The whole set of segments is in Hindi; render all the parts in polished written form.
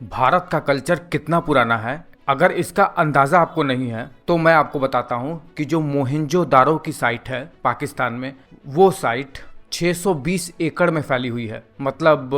भारत का कल्चर कितना पुराना है, अगर इसका अंदाज़ा आपको नहीं है तो मैं आपको बताता हूँ कि जो मोहनजोदारो की साइट है पाकिस्तान में, वो साइट 620 एकड़ में फैली हुई है। मतलब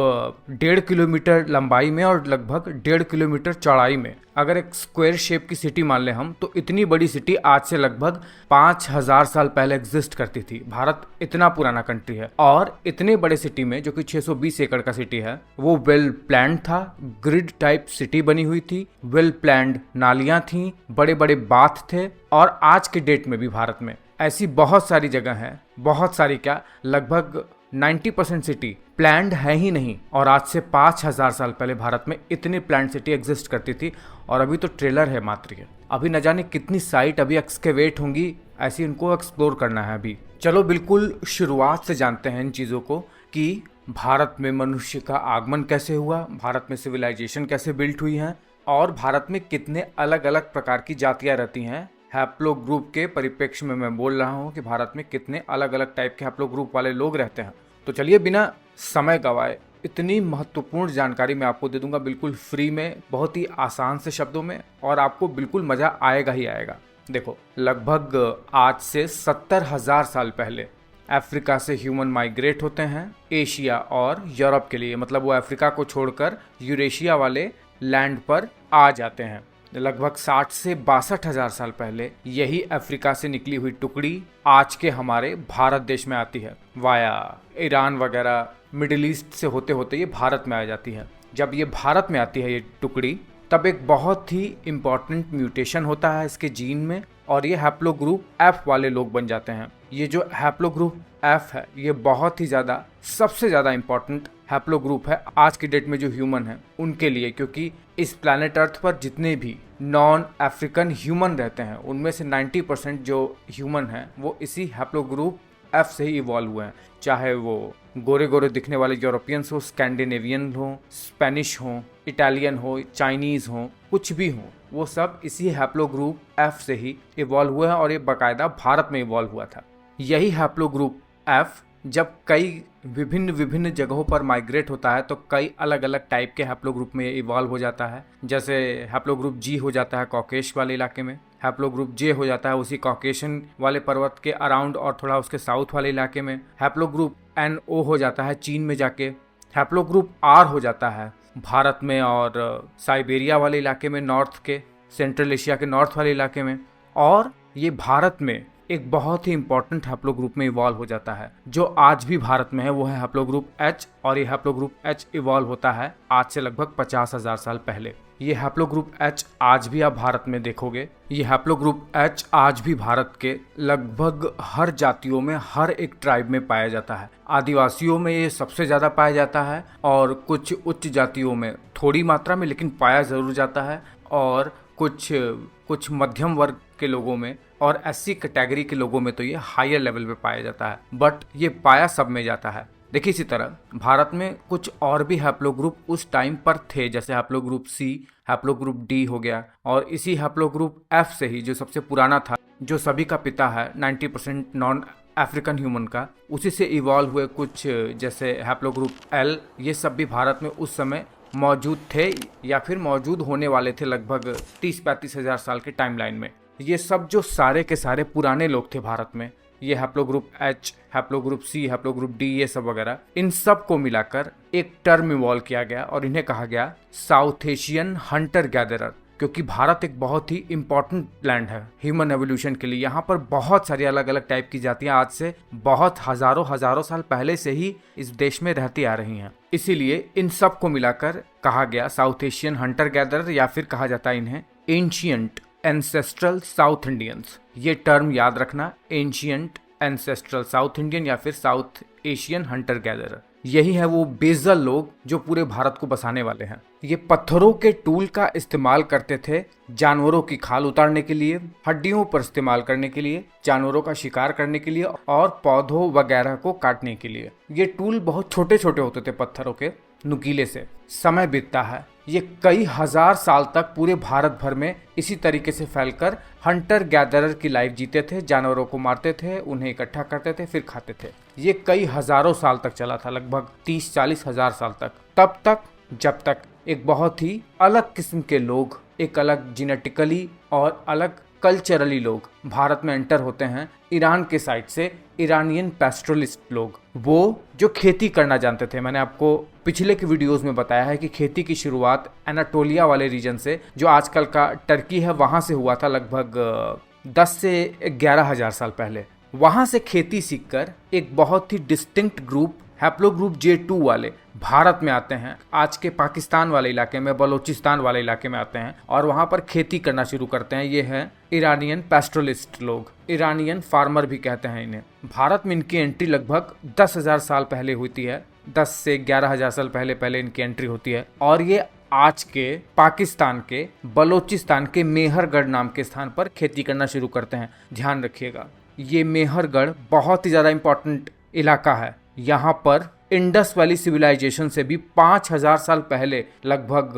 1.5 किलोमीटर लंबाई में और लगभग 1.5 किलोमीटर चौड़ाई में। अगर एक स्क्वायर शेप की सिटी मान लें हम, तो इतनी बड़ी सिटी आज से लगभग 5000 साल पहले एग्जिस्ट करती थी। भारत इतना पुराना कंट्री है और इतने बड़े सिटी में, जो कि 620 एकड़ का सिटी है, वो वेल प्लान्ड था। ग्रिड टाइप सिटी बनी हुई थी, वेल प्लान्ड नालियां थी, बड़े बड़े बाथ थे। और आज के डेट में भी भारत में ऐसी बहुत सारी जगह हैं, बहुत सारी क्या, लगभग 90% सिटी प्लान्ड है ही नहीं। और आज से 5000 साल पहले भारत में इतनी प्लान्ड सिटी एग्जिस्ट करती थी। और अभी तो ट्रेलर है मात्र ये, अभी न जाने कितनी साइट अभी एक्सकेवेट होंगी, ऐसी इनको एक्सप्लोर करना है अभी। चलो बिल्कुल शुरुआत से जानते हैं इन चीज़ों को कि भारत में मनुष्य का आगमन कैसे हुआ, भारत में सिविलाइजेशन कैसे बिल्ट हुई है, और भारत में कितने अलग अलग प्रकार की जातियाँ रहती हैं। हैप्लो ग्रुप के परिप्रेक्ष्य में मैं बोल रहा हूँ कि भारत में कितने अलग अलग टाइप के हैप्लो ग्रुप वाले लोग रहते हैं। तो चलिए बिना समय गवाए इतनी महत्वपूर्ण जानकारी मैं आपको दे दूंगा बिल्कुल फ्री में, बहुत ही आसान से शब्दों में, और आपको बिल्कुल मज़ा आएगा ही आएगा। देखो, लगभग आज से 70,000 साल पहले अफ्रीका से ह्यूमन माइग्रेट होते हैं एशिया और यूरोप के लिए। मतलब वो अफ्रीका को छोड़कर यूरेशिया वाले लैंड पर आ जाते हैं। लगभग 60 से 62,000 साल पहले यही अफ्रीका से निकली हुई टुकड़ी आज के हमारे भारत देश में आती है, वाया ईरान वगैरह मिडिल ईस्ट से होते होते ये भारत में आ जाती है। जब ये भारत में आती है ये टुकड़ी, तब एक बहुत ही इम्पॉर्टेंट म्यूटेशन होता है इसके जीन में, और ये हैप्लो ग्रुप एफ वाले लोग बन जाते हैं। ये जो हैप्लो ग्रुप एफ है, ये बहुत ही ज़्यादा, सबसे ज़्यादा इम्पॉर्टेंट हैप्लो ग्रुप है आज की डेट में जो ह्यूमन है उनके लिए। क्योंकि इस प्लैनेट अर्थ पर जितने भी नॉन अफ्रीकन ह्यूमन रहते हैं, उनमें से 90% जो ह्यूमन हैं वो इसी हैप्लो ग्रुप एफ से ही इवॉल्व हुए हैं। चाहे वो गोरे गोरे दिखने वाले यूरोपियंस हो, स्कैंडिनेवियन हो, स्पेनिश हो, इटालियन हो, चाइनीज़ हो, कुछ भी हो, वो सब इसी हैप्लो ग्रुप एफ से ही इवॉल्व हुए हैं। और ये बाकायदा भारत में इवॉल्व हुआ था। यही हैप्लो ग्रुप एफ जब कई विभिन्न जगहों पर माइग्रेट होता है, तो कई अलग अलग टाइप के हैप्लो ग्रुप में इवॉल्व हो जाता है। जैसे हैप्लो ग्रुप जी हो जाता है कॉकेश वाले इलाके में, हैप्लो ग्रुप जे हो जाता है उसी कॉकेशन वाले पर्वत के अराउंड और थोड़ा उसके साउथ वाले इलाके में, हैप्लो ग्रुप एन ओ हो जाता है चीन में जाके, हैप्लो ग्रुप आर हो जाता है भारत में और साइबेरिया वाले इलाके में, नॉर्थ के, सेंट्रल एशिया के नॉर्थ वाले इलाके में। और ये भारत में एक बहुत ही इंपॉर्टेंट हैप्लो ग्रुप में इवॉल्व हो जाता है जो आज भी भारत में है, वो है हैप्लो ग्रुप एच। और ये हैप्लो ग्रुप एच इवॉल्व होता है आज से लगभग 50,000 साल पहले। ये हैप्लो ग्रुप एच आज भी आप भारत में देखोगे। ये हैप्लो ग्रुप एच आज भी भारत के लगभग हर जातियों में, हर एक ट्राइब में पाया जाता है। आदिवासियों में ये सबसे ज़्यादा पाया जाता है और कुछ उच्च जातियों में थोड़ी मात्रा में, लेकिन पाया ज़रूर जाता है। और कुछ मध्यम वर्ग के लोगों में और एससी कैटेगरी के लोगों में तो ये हायर लेवल पे पाया जाता है, बट ये पाया सब में जाता है। देखिए, इसी तरह भारत में कुछ और भी हैप्लो ग्रुप उस टाइम पर थे, जैसे haplo group C, haplo group D हो गया। और इसी हैप्लो ग्रुप एफ से ही, जो सबसे पुराना था, जो सभी का पिता है 90% नॉन अफ्रीकन ह्यूमन का, उसी से इवॉल्व हुए कुछ, जैसे हैप्लो ग्रुप एल, ये सब भी भारत में उस समय मौजूद थे या फिर मौजूद होने वाले थे लगभग 30-35 हज़ार साल के टाइमलाइन में। ये सब जो सारे के सारे पुराने लोग थे भारत में, ये haplo group H, haplo group C, haplo group D, ये सब वगैरह, इन सब को मिलाकर एक टर्म इवॉल्व किया गया और इन्हें कहा गया साउथ एशियन हंटर गैदरर। क्योंकि भारत एक बहुत ही इंपॉर्टेंट लैंड है ह्यूमन एवोल्यूशन के लिए। यहाँ पर बहुत सारी अलग अलग टाइप की जातियाँ आज से बहुत हजारों साल पहले से ही इस देश में रहती आ रही हैं। इसीलिए इन सब को मिलाकर कहा गया साउथ एशियन हंटर गैदरर, या फिर कहा जाता है इन्हें एंशियंट एंसेस्ट्रल साउथ इंडियंस। ये टर्म याद रखना, एंशियंट एंसेस्ट्रल साउथ इंडियन या फिर साउथ एशियन हंटर गैदरर। यही है वो बेजल लोग जो पूरे भारत को बसाने वाले हैं। ये पत्थरों के टूल का इस्तेमाल करते थे जानवरों की खाल उतारने के लिए, हड्डियों पर इस्तेमाल करने के लिए, जानवरों का शिकार करने के लिए और पौधों वगैरह को काटने के लिए। ये टूल बहुत छोटे छोटे होते थे पत्थरों के, नुकीले से। समय बीतता है, ये कई हजार साल तक पूरे भारत भर में इसी तरीके से फैलकर हंटर गैदरर की लाइफ जीते थे। जानवरों को मारते थे, उन्हें इकट्ठा करते थे, फिर खाते थे। ये कई हजारों साल तक चला था, लगभग 30-40 हजार साल तक। तब तक जब तक एक बहुत ही अलग किस्म के लोग, एक अलग जेनेटिकली और अलग कल्चरली लोग भारत में एंटर होते हैं ईरान के साइड से। ईरानियन पैस्टोरलिस्ट लोग, वो जो खेती करना जानते थे। मैंने आपको पिछले के वीडियोस में बताया है कि खेती की शुरुआत एनाटोलिया वाले रीजन से, जो आजकल का टर्की है, वहाँ से हुआ था लगभग 10 से 11 हज़ार साल पहले। वहाँ से खेती सीखकर एक बहुत ही distinct group, haplogroup J2 वाले भारत में आते हैं। आज के पाकिस्तान वाले इलाके में, बलोचिस्तान वाले इलाके में आते हैं और वहाँ पर खेती करना शुरू करते हैं। ये हैं ईरानियन पैस्टोरलिस्ट लोग, ईरानियन फार्मर भी कहते हैं इन्हें। भारत में इनकी एंट्री लगभग 10,000 साल पहले होती है, 10 से 11 हज़ार साल पहले इनकी एंट्री होती है। और ये आज के पाकिस्तान के बलोचिस्तान के मेहरगढ़ नाम के स्थान पर खेती करना शुरू करते हैं। ध्यान रखिएगा, ये मेहरगढ़ बहुत ही ज़्यादा इम्पोर्टेंट इलाका है। यहाँ पर इंडस वैली सिविलाइजेशन से भी 5,000 साल पहले, लगभग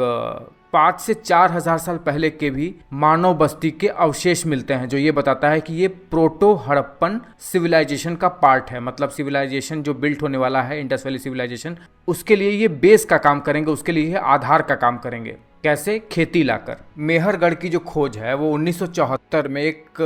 5 से 4,000 साल पहले के भी मानव बस्ती के अवशेष मिलते हैं, जो ये बताता है कि ये प्रोटो हड़प्पन सिविलाइजेशन का पार्ट है। मतलब सिविलाइजेशन जो बिल्ट होने वाला है, इंडस वैली सिविलाइजेशन, उसके लिए ये बेस का काम करेंगे, उसके लिए ये आधार का काम करेंगे। कैसे? खेती लाकर। मेहरगढ़ की जो खोज है वो 1974 में एक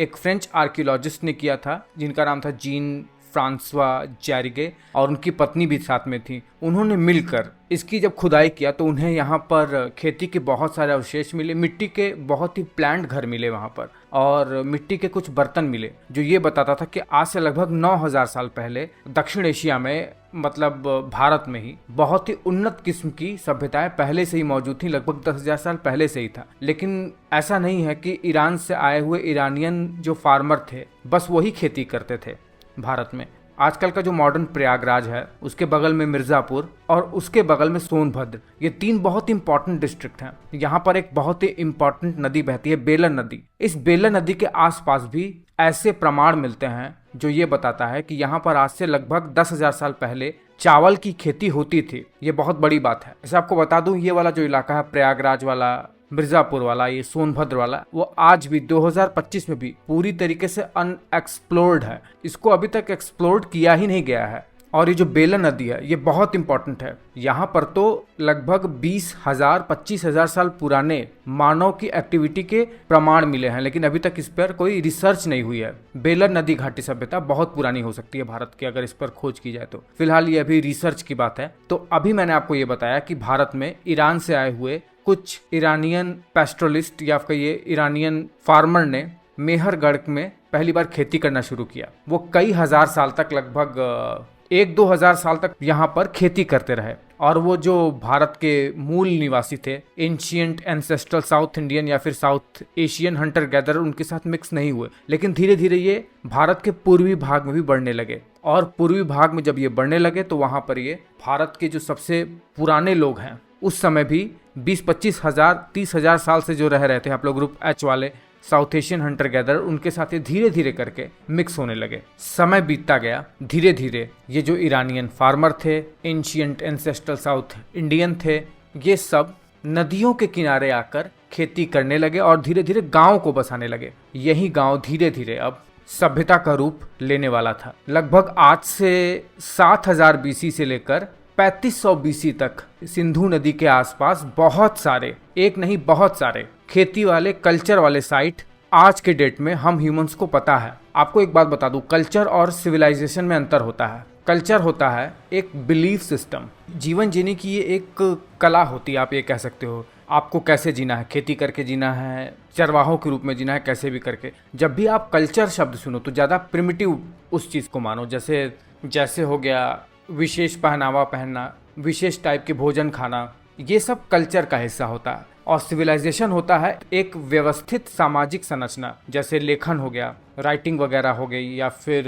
फ्रेंच आर्कियोलॉजिस्ट ने किया था, जिनका नाम था जीन फ्रांसवा जैरिगे, और उनकी पत्नी भी साथ में थी। उन्होंने मिलकर इसकी जब खुदाई किया तो उन्हें यहाँ पर खेती के बहुत सारे अवशेष मिले, मिट्टी के बहुत ही प्लांट घर मिले वहाँ पर, और मिट्टी के कुछ बर्तन मिले, जो ये बताता था कि आज से लगभग 9,000 साल पहले दक्षिण एशिया में, मतलब भारत में ही, बहुत ही उन्नत किस्म की सभ्यताएं पहले से ही मौजूद थी। लगभग 10,000 साल पहले से ही था। लेकिन ऐसा नहीं है कि ईरान से आए हुए ईरानियन जो फार्मर थे बस वही खेती करते थे भारत में। आजकल का जो मॉडर्न प्रयागराज है, उसके बगल में मिर्ज़ापुर और उसके बगल में सोनभद्र, ये 3 बहुत ही इंपॉर्टेंट डिस्ट्रिक्ट हैं। यहाँ पर एक बहुत ही इंपॉर्टेंट नदी बहती है, बेलन नदी। इस बेलन नदी के आसपास भी ऐसे प्रमाण मिलते हैं जो ये बताता है कि यहाँ पर आज से लगभग 10,000 साल पहले चावल की खेती होती थी। ये बहुत बड़ी बात है। ऐसे आपको बता दूं, ये वाला जो इलाका है, प्रयागराज वाला, मिर्ज़ापुर वाला, ये सोनभद्र वाला, वो आज भी 2025 में भी पूरी तरीके से अनएक्सप्लोर्ड है। इसको अभी तक एक्सप्लोर्ड किया ही नहीं गया है। और ये जो बेलन नदी है, ये बहुत इंपॉर्टेंट है। यहाँ पर तो लगभग 20,000 25,000 साल पुराने मानव की एक्टिविटी के प्रमाण मिले हैं, लेकिन अभी तक इस पर कोई रिसर्च नहीं हुई है। बेलन नदी घाटी सभ्यता बहुत पुरानी हो सकती है भारत की, अगर इस पर खोज की जाए तो। फिलहाल ये अभी रिसर्च की बात है। तो अभी मैंने आपको ये बताया कि भारत में ईरान से आए हुए कुछ ईरानियन पैस्टोरलिस्ट या कहिए ईरानियन फार्मर ने मेहरगढ़ में पहली बार खेती करना शुरू किया। वो कई हजार साल तक, लगभग 1-2 हज़ार साल तक यहाँ पर खेती करते रहे। और वो जो भारत के मूल निवासी थे, एंशिएंट एंसेस्ट्रल साउथ इंडियन या फिर साउथ एशियन हंटर गैदर, उनके साथ मिक्स नहीं हुए। लेकिन धीरे धीरे ये भारत के पूर्वी भाग में भी बढ़ने लगे। और पूर्वी भाग में जब ये बढ़ने लगे तो वहाँ पर ये भारत के जो सबसे पुराने लोग हैं, उस समय भी 20-25 हज़ार 30 हज़ार साल से जो रह रहे थे आप लोग, ग्रुप H वाले साउथ एशियन हंटर गैदर, उनके साथ ये धीरे धीरे करके मिक्स होने लगे। समय बीतता गया, धीरे धीरे ये जो ईरानियन फार्मर थे, एंशिएंट एंसेस्ट्रल साउथ इंडियन थे, ये सब नदियों के किनारे आकर खेती करने लगे और धीरे धीरे गाँव को बसाने लगे। यही गाँव धीरे धीरे अब सभ्यता का रूप लेने वाला था। लगभग आज से 7000 BC से लेकर 3500 BC तक सिंधु नदी के आसपास बहुत सारे, एक नहीं बहुत सारे खेती वाले, कल्चर वाले साइट आज के डेट में हम ह्यूमंस को पता है। आपको एक बात बता दूं, कल्चर और सिविलाइजेशन में अंतर होता है। कल्चर होता है एक बिलीफ सिस्टम, जीवन जीने की ये एक कला होती है, आप ये कह सकते हो। आपको कैसे जीना है, खेती करके जीना है, चरवाहों के रूप में जीना है, कैसे भी करके। जब भी आप कल्चर शब्द सुनो तो ज़्यादा प्रिमिटिव उस चीज़ को मानो। जैसे हो गया विशेष पहनावा पहनना, विशेष टाइप के भोजन खाना, ये सब कल्चर का हिस्सा होता है। और सिविलाइजेशन होता है एक व्यवस्थित सामाजिक संरचना, जैसे लेखन हो गया, राइटिंग वगैरह हो गई, या फिर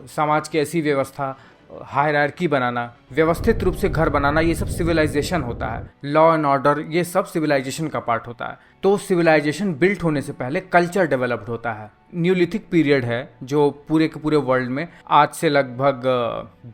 समाज की ऐसी व्यवस्था, हायरार्की बनाना, व्यवस्थित रूप से घर बनाना, ये सब सिविलाइजेशन होता है। लॉ एंड ऑर्डर, ये सब सिविलाइजेशन का पार्ट होता है। तो सिविलाइजेशन बिल्ट होने से पहले कल्चर डेवलप्ड होता है। न्यूलिथिक पीरियड है जो पूरे के पूरे वर्ल्ड में आज से लगभग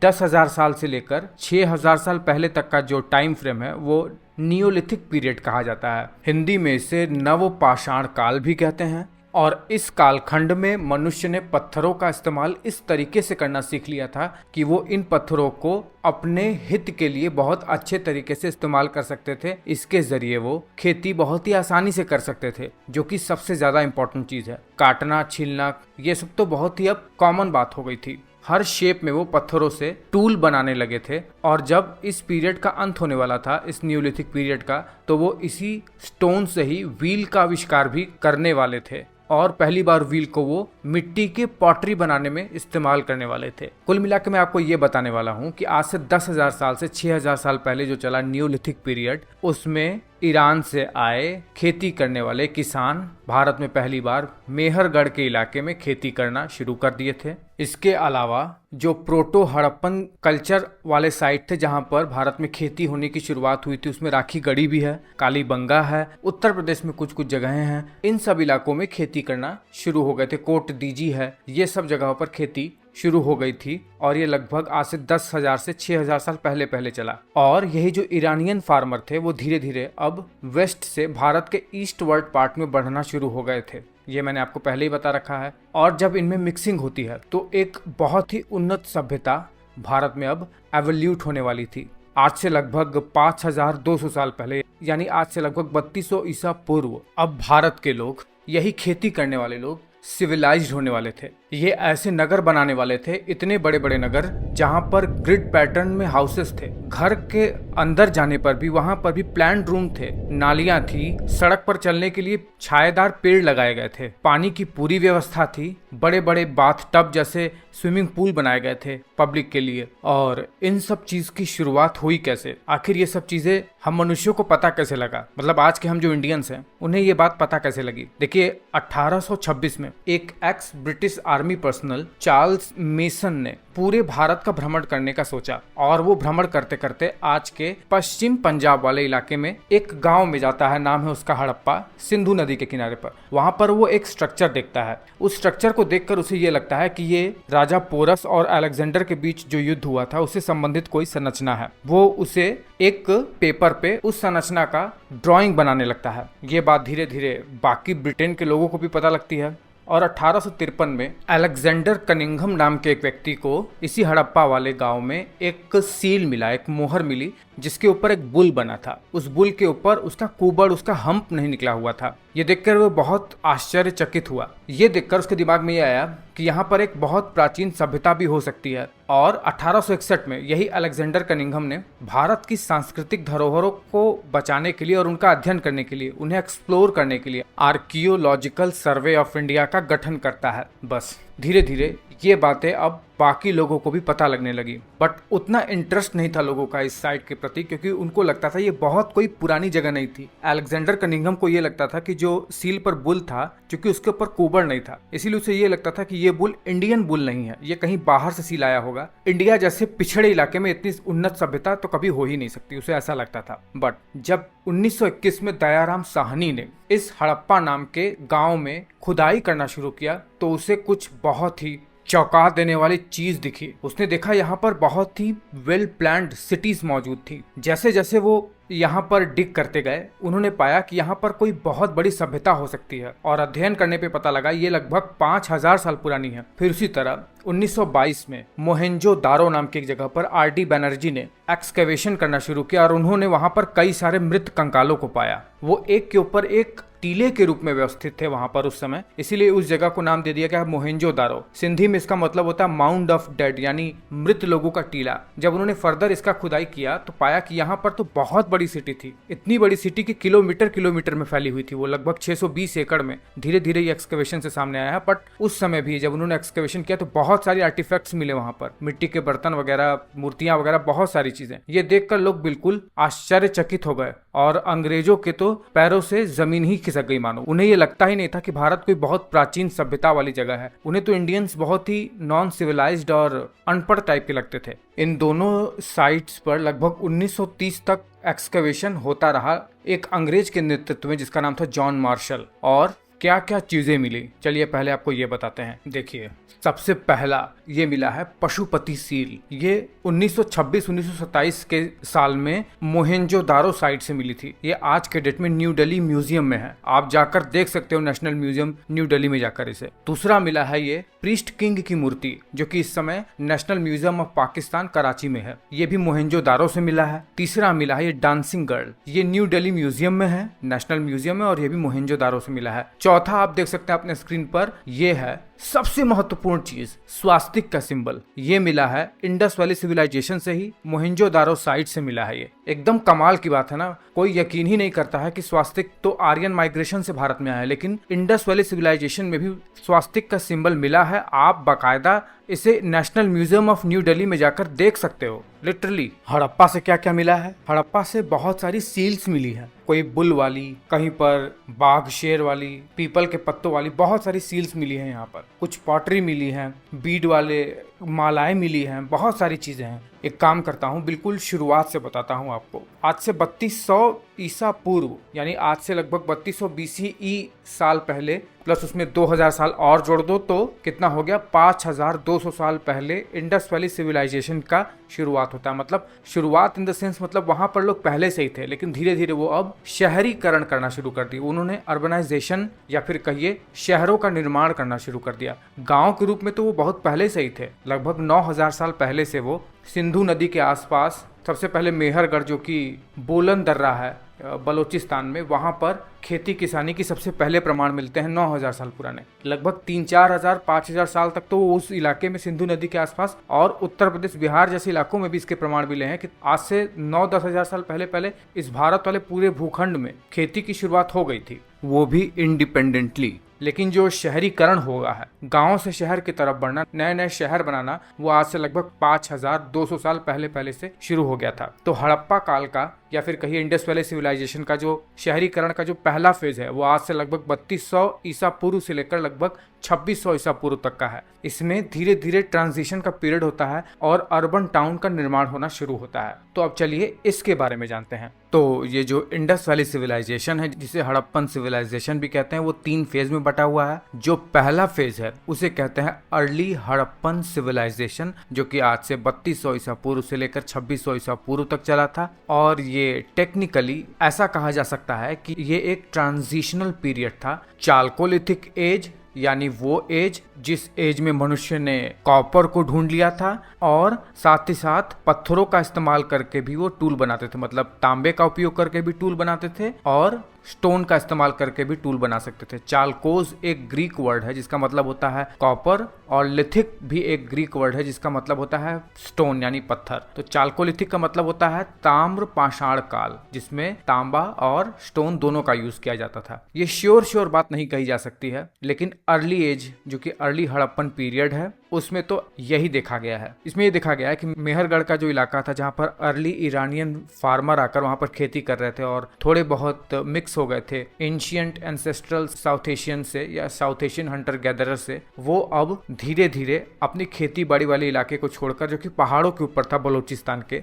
10,000 साल से लेकर 6,000 साल पहले तक का जो टाइम फ्रेम है वो नियोलिथिक पीरियड कहा जाता है। हिंदी में इसे नवपाषाण काल भी कहते हैं, और इस कालखंड में मनुष्य ने पत्थरों का इस्तेमाल इस तरीके से करना सीख लिया था कि वो इन पत्थरों को अपने हित के लिए बहुत अच्छे तरीके से इस्तेमाल कर सकते थे। इसके जरिए वो खेती बहुत ही आसानी से कर सकते थे, जो कि सबसे ज्यादा इंपॉर्टेंट चीज है। काटना, छीलना, ये सब तो बहुत ही अब कॉमन बात हो गई थी। हर शेप में वो पत्थरों से टूल बनाने लगे थे। और जब इस पीरियड का अंत होने वाला था, इस न्यूलिथिक पीरियड का, तो वो इसी स्टोन से ही व्हील का आविष्कार भी करने वाले थे। और पहली बार व्हील को वो मिट्टी के पॉटरी बनाने में इस्तेमाल करने वाले थे। कुल मिला के मैं आपको ये बताने वाला हूँ कि आज से 10,000 साल से 6,000 साल पहले जो चला न्यूलिथिक पीरियड, उसमें ईरान से आए खेती करने वाले किसान भारत में पहली बार मेहरगढ़ के इलाके में खेती करना शुरू कर दिए थे। इसके अलावा जो प्रोटो हड़प्पन कल्चर वाले साइट थे जहां पर भारत में खेती होने की शुरुआत हुई थी, उसमें राखी गढ़ी भी है, कालीबंगा है, उत्तर प्रदेश में कुछ कुछ जगहें हैं। इन सब इलाकों में खेती करना शुरू हो गए थे। कोट दीजी है, ये सब जगहों पर खेती शुरू हो गई थी। और ये लगभग आज से 10,000 से 6,000 साल पहले पहले चला। और यही जो ईरानियन फार्मर थे वो धीरे धीरे अब वेस्ट से भारत के ईस्ट वर्ल्ड पार्ट में बढ़ना शुरू हो गए थे। ये मैंने आपको पहले ही बता रखा है। और जब इनमें मिक्सिंग होती है तो एक बहुत ही उन्नत सभ्यता भारत में अब एवोल्यूट होने वाली थी। आज से लगभग 5,200 साल पहले, यानी आज से लगभग 3200 ईसा पूर्व, अब भारत के लोग, यही खेती करने वाले लोग, सिविलाइज्ड होने वाले थे। ये ऐसे नगर बनाने वाले थे, इतने बड़े बड़े नगर जहां पर ग्रिड पैटर्न में हाउसेस थे। घर के अंदर जाने पर भी वहां पर भी प्लांट रूम थे, नालियां थी, सड़क पर चलने के लिए छायेदार पेड़ लगाए गए थे, पानी की पूरी व्यवस्था थी, बड़े बड़े बाथ टब जैसे स्विमिंग पूल बनाए गए थे पब्लिक के लिए। और इन सब चीज की शुरुआत हुई कैसे? आखिर ये सब चीजें हम मनुष्यों को पता कैसे लगा? मतलब आज के हम जो इंडियंस हैं उन्हें ये बात पता कैसे लगी? देखिए, 1826 में एक x British army personnel Charles mason ने पूरे भारत का भ्रमण करने का सोचा। और वो भ्रमण करते करते आज के पश्चिम पंजाब वाले इलाके में एक गांव में जाता है, नाम है उसका हड़प्पा, सिंधु नदी के किनारे पर। वहां पर वो एक स्ट्रक्चर देखता है। उस स्ट्रक्चर को देखकर उसे ये लगता है कि ये राजा पोरस और अलेक्जेंडर के बीच जो युद्ध हुआ था उससे संबंधित कोई संरचना है। वो उसे एक पेपर पे उस संरचना का ड्राइंग बनाने लगता है। ये बात धीरे धीरे बाकी ब्रिटेन के लोगों को भी पता लगती है। और 1853 में अलेक्जेंडर कनिंघम नाम के एक व्यक्ति को इसी हड़प्पा वाले गांव में एक सील मिला, एक मोहर मिली, जिसके ऊपर एक बुल बना था। उस बुल के ऊपर उसका कुबड़, उसका हम्प नहीं निकला हुआ था। ये देखकर वो बहुत आश्चर्यचकित हुआ। ये देखकर उसके दिमाग में ये आया कि यहाँ पर एक बहुत प्राचीन सभ्यता भी हो सकती है। और 1861 में यही अलेक्जेंडर कनिंघम ने भारत की सांस्कृतिक धरोहरों को बचाने के लिए और उनका अध्ययन करने के लिए, उन्हें एक्सप्लोर करने के लिए आर्कियोलॉजिकल सर्वे ऑफ इंडिया का गठन करता है। बस धीरे धीरे ये बातें अब बाकी लोगों को भी पता लगने लगी। बट उतना इंटरेस्ट नहीं था लोगों का इस साइट के प्रति, क्योंकि उनको लगता था ये बहुत कोई पुरानी जगह नहीं थी। अलेक्जेंडर कनिंघम को ये लगता था कि जो सील पर बुल था, क्योंकि उसके ऊपर कुबड़ नहीं था, इसीलिए उसे ये लगता था कि ये बुल इंडियन बुल नहीं है, ये कहीं बाहर से सील आया होगा। इंडिया जैसे पिछड़े इलाके में इतनी उन्नत सभ्यता तो कभी हो ही नहीं सकती, उसे ऐसा लगता था। बट जब 1921 में दयाराम साहनी ने इस हड़प्पा नाम के गांव में खुदाई करना शुरू किया तो उसे कुछ बहुत ही चौंका देने वाली चीज दिखी। उसने देखा यहाँ पर बहुत ही वेल प्लान्ड सिटीज मौजूद थी। जैसे जैसे वो यहाँ पर डिग करते गए, उन्होंने पाया कि यहाँ पर कोई बहुत बड़ी सभ्यता हो सकती है। और अध्ययन करने पे पता लगा ये लगभग 5,000 साल पुरानी है। फिर उसी तरह 1922 में मोहेंजो दारो नाम की एक जगह पर आर.डी. बनर्जी ने एक्सकेवेशन करना शुरू किया और उन्होंने वहां पर कई सारे मृत कंकालों को पाया। वो एक के ऊपर एक टीले के रूप में व्यवस्थित थे वहां पर उस समय, इसीलिए उस जगह को नाम दे दिया गया मोहेंजो दारो। सिंधी में इसका मतलब होता है माउंड ऑफ डेड, यानी मृत लोगों का टीला। जब उन्होंने फर्दर इसका खुदाई किया तो पाया कि यहाँ पर तो बहुत बड़ी सिटी थी, इतनी बड़ी सिटी की किलोमीटर किलोमीटर में फैली हुई थी वो, लगभग 620 एकड़ में। धीरे धीरे ये एक्सकेवेशन से सामने आया है। बट उस समय भी जब उन्होंने एक्सकेवेशन किया तो बहुत सारी आर्टिफैक्ट्स मिले वहां पर, मिट्टी के बर्तन वगैरह, मूर्तियां वगैरह, बहुत सारी चीजें। ये देखकर लोग बिल्कुल आश्चर्यचकित हो गए और अंग्रेजों के तो पैरों से जमीन ही खिसक गई मानो। उन्हें ये लगता ही नहीं था कि भारत कोई बहुत प्राचीन सभ्यता वाली जगह है। उन्हें तो इंडियंस बहुत ही नॉन सिविलाइज्ड और अनपढ़ टाइप के लगते थे। इन दोनों साइट्स पर लगभग 1930 तक एक्सकवेशन होता रहा एक अंग्रेज के नेतृत्व में, जिसका नाम था जॉन मार्शल। और क्या क्या चीजें मिली, चलिए पहले आपको ये बताते हैं। देखिए, सबसे पहला ये मिला है पशुपति सील। ये 1926-1927 के साल में मोहेंजोदारो साइट से मिली थी। ये आज के डेट में न्यू दिल्ली म्यूजियम में है, आप जाकर देख सकते हो, नेशनल म्यूजियम न्यू दिल्ली में जाकर इसे। दूसरा मिला है ये प्रीस्ट किंग की मूर्ति, जो कि इस समय national museum of Pakistan Karachi में है। ये भी मोहेंजोदारो से मिला है। तीसरा मिला है ये डांसिंग गर्ल, ये न्यू दिल्ली म्यूजियम में है, नेशनल म्यूजियम में, और ये भी मोहेंजोदारो से मिला है। चौथा आप देख सकते हैं अपने स्क्रीन पर, ये है सबसे महत्वपूर्ण चीज, स्वास्तिक का सिंबल। ये मिला है इंडस वैली सिविलाइजेशन से ही, मोहेंजोदारो साइट से मिला है। ये एकदम कमाल की बात है ना, कोई यकीन ही नहीं करता है कि स्वास्तिक तो आर्यन माइग्रेशन से भारत में आया है, लेकिन इंडस वैली सिविलाइजेशन में भी स्वास्तिक का सिंबल मिला है। आप बाकायदा इसे national museum of new Delhi में जाकर देख सकते हो। लिटरली हड़प्पा से क्या क्या मिला है, हड़प्पा से बहुत सारी सील्स मिली है, कोई बुल वाली, कहीं पर बाघ शेर वाली, पीपल के पत्तों वाली, बहुत सारी सील्स मिली है। यहाँ पर कुछ पॉटरी मिली है, बीड वाले मालाएं मिली हैं, बहुत सारी चीजें हैं। एक काम करता हूँ, बिल्कुल शुरुआत से बताता हूँ आपको। आज से 3200 ईसा पूर्व, यानी आज से लगभग 3200 BCE साल पहले, प्लस उसमें 2000 साल और जोड़ दो तो कितना हो गया, 5200 साल पहले इंडस वैली सिविलाइजेशन का शुरुआत होता है। मतलब शुरुआत इन द सेंस, मतलब वहां पर लोग पहले से ही थे, लेकिन धीरे धीरे वो अब शहरीकरण करना शुरू कर दिया। उन्होंने अर्बनाइजेशन या फिर कहिए शहरों का निर्माण करना शुरू कर दिया। गांव के रूप में तो वो बहुत पहले से ही थे, लगभग 9000 साल पहले से वो सिंधु नदी के आसपास, सबसे पहले मेहरगढ़ जो कि बोलन दर्रा है बलोचिस्तान में, वहां पर खेती किसानी की सबसे पहले प्रमाण मिलते हैं 9000 साल पुराने। लगभग 3-4 हजार 5,000 साल तक तो उस इलाके में सिंधु नदी के आसपास और उत्तर प्रदेश बिहार जैसे इलाकों में भी इसके प्रमाण मिले हैं कि आज से 9-10 हजार साल पहले इस भारत वाले पूरे भूखंड में खेती की शुरुआत हो गई थी, वो भी इंडिपेंडेंटली। लेकिन जो शहरीकरण होगा है, गांव से शहर की तरफ बढ़ना, नए नए शहर बनाना, वो आज से लगभग 5200 साल पहले से शुरू हो गया था। तो हड़प्पा काल का या फिर कहिए इंडस वैली सिविलाइजेशन का जो शहरीकरण का जो पहला फेज है, वो आज से लगभग 3200 ईसा पूर्व से लेकर लगभग 2600 ईसा पूर्व तक का है। इसमें धीरे धीरे ट्रांजिशन का पीरियड होता है और अर्बन टाउन का निर्माण होना शुरू होता है। तो अब चलिए इसके बारे में जानते हैं। तो ये जो इंडस वैली सिविलाइजेशन है, जिसे हड़प्पन सिविलाइजेशन भी कहते हैं, वो 3 फेज में बटा हुआ है। जो पहला फेज है उसे कहते हैं अर्ली हड़प्पन सिविलाइजेशन, जो कि आज से 3200 ईसा पूर्व से लेकर 2600 ईसा पूर्व तक चला था। और ये टेक्निकली ऐसा कहा जा सकता है कि ये एक ट्रांजिशनल पीरियड था। चाल्कोलिथिक एज, यानी वो एज जिस एज में मनुष्य ने कॉपर को ढूंढ लिया था और साथ ही साथ पत्थरों का इस्तेमाल करके भी वो टूल बनाते थे, मतलब तांबे का उपयोग करके भी टूल बनाते थे और स्टोन का इस्तेमाल करके भी टूल बना सकते थे। चाल्कोज एक ग्रीक वर्ड है जिसका मतलब होता है कॉपर, और लिथिक भी एक ग्रीक वर्ड है जिसका मतलब होता है स्टोन यानी पत्थर। तो चाल्कोलिथिक का मतलब होता है ताम्र पाषाण काल, जिसमें तांबा और स्टोन दोनों का यूज किया जाता था। ये श्योर बात नहीं कही जा सकती है, लेकिन अर्ली एज जो कि अर्ली हड़प्पन पीरियड है, उसमें तो यही देखा गया है। इसमें ये देखा गया है कि मेहरगढ़ का जो इलाका था, जहाँ पर अर्ली ईरानियन फार्मर आकर वहाँ पर खेती कर रहे थे और थोड़े बहुत मिक्स हो गए थे एंशियंट एंसेस्ट्रल साउथ एशियन से या साउथ एशियन हंटर गैदरर से, वो अब धीरे धीरे अपनी खेती बाड़ी वाले इलाके को छोड़कर, जो कि पहाड़ों के ऊपर था बलोचिस्तान के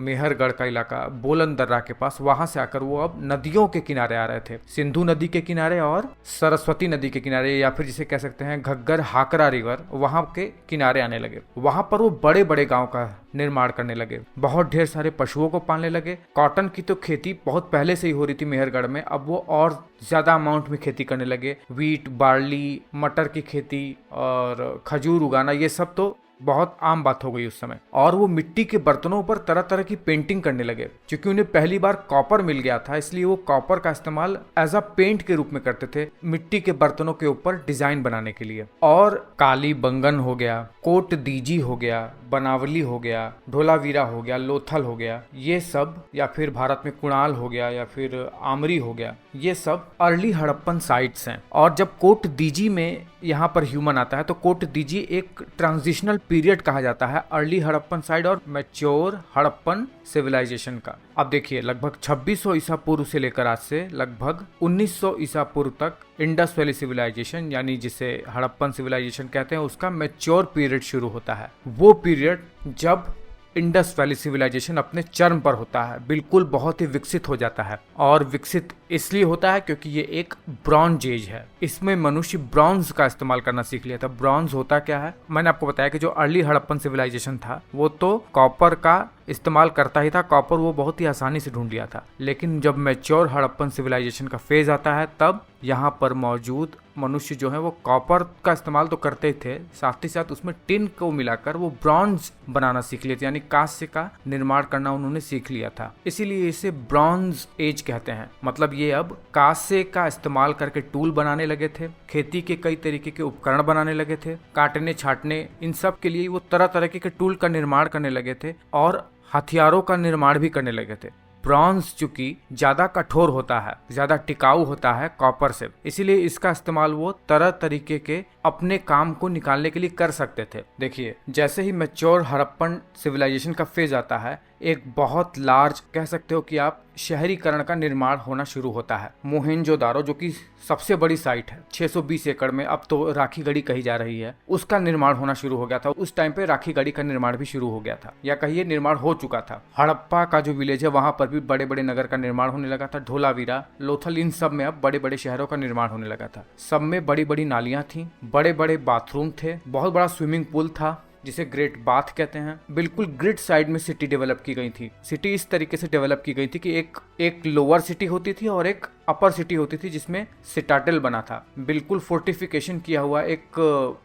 मेहरगढ़ का इलाका बोलन दर्रा के पास, वहां से आकर वो अब नदियों के किनारे आ रहे थे, सिंधु नदी के किनारे और सरस्वती नदी के किनारे, या फिर जिसे कह सकते हैं घग्गर हाकरा रिवर, वहां के किनारे आने लगे। वहां पर वो बड़े बड़े गांव का निर्माण करने लगे, बहुत ढेर सारे पशुओं को पालने लगे। कॉटन की तो खेती बहुत पहले से ही हो रही थी मेहरगढ़ में, अब वो और ज्यादा अमाउंट में खेती करने लगे। वीट, बार्ली, मटर की खेती और खजूर उगाना, ये सब तो बहुत आम बात हो गई उस समय। और वो मिट्टी के बर्तनों पर तरह तरह की पेंटिंग करने लगे। क्योंकि उन्हें पहली बार कॉपर मिल गया था, इसलिए वो कॉपर का इस्तेमाल एज अ पेंट के रूप में करते थे मिट्टी के बर्तनों के ऊपर डिजाइन बनाने के लिए। और काली बंगन हो गया, कोट दीजी हो गया, बनावली हो गया, ढोलावीरा हो गया, लोथल हो गया, ये सब, या फिर भारत में कुणाल हो गया या फिर आमरी हो गया, ये सब अर्ली हड़प्पन साइट्स हैं। और जब कोट दीजी में यहाँ पर ह्यूमन आता है तो कोट दीजी एक ट्रांजिशनल पीरियड कहा जाता है अर्ली हड़प्पन साइड और मैच्योर हड़प्पन सिविलाइजेशन का। अब देखिए, लगभग 2600 ईसा पूर्व से लेकर आज से लगभग 1900 ईसा पूर्व तक इंडस वैली सिविलाइजेशन, यानी जिसे हड़प्पन सिविलाइजेशन कहते हैं, उसका मैच्योर पीरियड शुरू होता है। वो पीरियड जब इंडस वैली सिविलाइजेशन अपने चरम पर होता है, बिल्कुल बहुत ही विकसित हो जाता है। और विकसित इसलिए होता है क्योंकि ये एक ब्रॉन्ज एज है। इसमें मनुष्य ब्रॉन्ज का इस्तेमाल करना सीख लिया था। ब्रॉन्ज होता क्या है, मैंने आपको बताया कि जो अर्ली हड़प्पन सिविलाइजेशन था वो तो कॉपर का इस्तेमाल करता ही था। कॉपर वो बहुत ही आसानी से ढूंढ लिया था। लेकिन जब मैच्योर हड़प्पन सिविलाइजेशन का फेज आता है तब यहाँ पर मौजूद मनुष्य जो है वो कॉपर का इस्तेमाल तो करते थे, साथ ही साथ उसमें टिन को मिलाकर वो ब्रॉन्ज बनाना सीख लिए थे, यानी कांस्य का निर्माण करना उन्होंने सीख लिया था। इसीलिए इसे ब्रॉन्ज एज कहते हैं। मतलब ये अब कांस्य का इस्तेमाल करके टूल बनाने लगे थे, खेती के कई तरीके के उपकरण बनाने लगे थे, काटने छाटने इन सब के लिए वो तरह तरह के टूल का निर्माण करने लगे थे और हथियारों का निर्माण भी करने लगे थे। ब्रॉन्ज चूंकि ज्यादा कठोर होता है, ज्यादा टिकाऊ होता है कॉपर से, इसीलिए इसका इस्तेमाल वो तरह तरीके के अपने काम को निकालने के लिए कर सकते थे। देखिए, जैसे ही मैच्योर हड़प्पन सिविलाइजेशन का फेज आता है, एक बहुत लार्ज कह सकते हो कि आप शहरीकरण का निर्माण होना शुरू होता है। मोहेंजोदारो जो कि सबसे बड़ी साइट है, 620 एकड़ में, अब तो राखीगढ़ी कही जा रही है, उसका निर्माण होना शुरू हो गया था। उस टाइम पे राखीगढ़ी का निर्माण भी शुरू हो गया था, या कहिए निर्माण हो चुका था। हड़प्पा का जो विलेज है वहां पर भी बड़े बड़े नगर का निर्माण होने लगा था। धोलावीरा, लोथल, इन सब में अब बड़े बड़े शहरों का निर्माण होने लगा था। सब में बड़ी बड़ी नालियां थी, बड़े बड़े बाथरूम थे, बहुत बड़ा स्विमिंग पूल था जिसे ग्रेट बाथ कहते हैं। बिल्कुल ग्रिड साइड में सिटी डेवलप की गई थी। सिटी इस तरीके से डेवलप की गई थी कि एक लोअर सिटी होती थी और एक अपर सिटी होती थी जिसमें सिटाडेल बना था। बिल्कुल फोर्टिफिकेशन किया हुआ एक